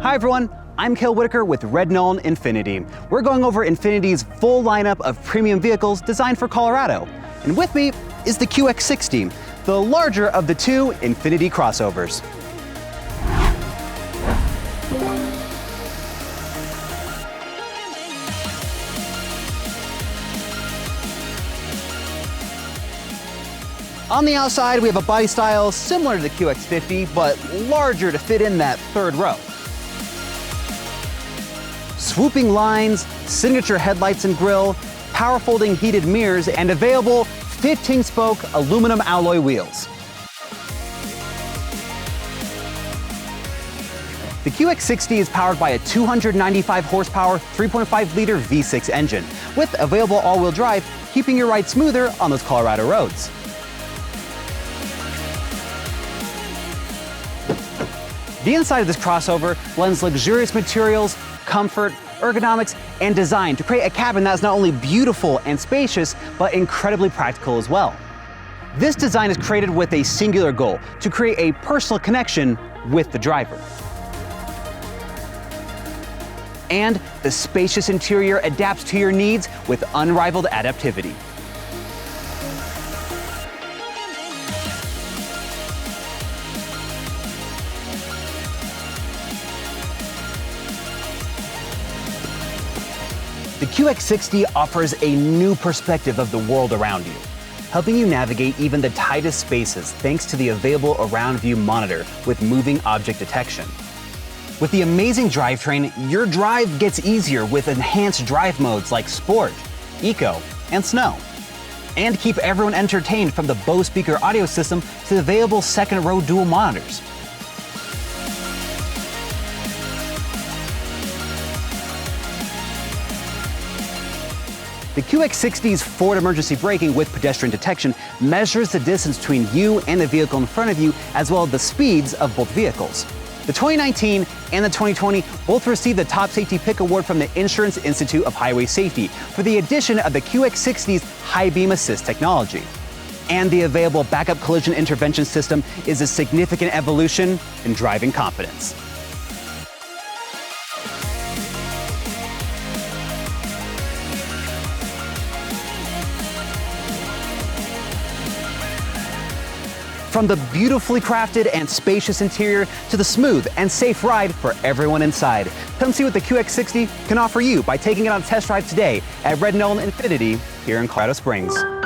Hi everyone, I'm Cale Whitaker with Noland INFINITI. We're going over Infiniti's full lineup of premium vehicles designed for Colorado. And with me is the QX60, the larger of the two Infiniti crossovers. On the outside, we have a body style similar to the QX50, but larger to fit in that third row. Swooping lines, signature headlights and grille, power folding heated mirrors, and available 15-spoke aluminum alloy wheels. The QX60 is powered by a 295 horsepower, 3.5-liter V6 engine, with available all-wheel drive, keeping your ride smoother on those Colorado roads. The inside of this crossover blends luxurious materials, comfort, ergonomics, and design to create a cabin that is not only beautiful and spacious, but incredibly practical as well. This design is created with a singular goal, to create a personal connection with the driver. And the spacious interior adapts to your needs with unrivaled adaptivity. The QX60 offers a new perspective of the world around you, helping you navigate even the tightest spaces thanks to the available around view monitor with moving object detection. With the amazing drivetrain, your drive gets easier with enhanced drive modes like Sport, Eco, and Snow. And keep everyone entertained from the Bose speaker audio system to the available second row dual monitors. The QX60's forward emergency braking with pedestrian detection measures the distance between you and the vehicle in front of you, as well as the speeds of both vehicles. The 2019 and the 2020 both received the Top Safety Pick Award from the Insurance Institute of Highway Safety for the addition of the QX60's high beam assist technology. And the available backup collision intervention system is a significant evolution in driving confidence. From the beautifully crafted and spacious interior to the smooth and safe ride for everyone inside. Come see what the QX60 can offer you by taking it on a test drive today at Noland INFINITI here in Colorado Springs.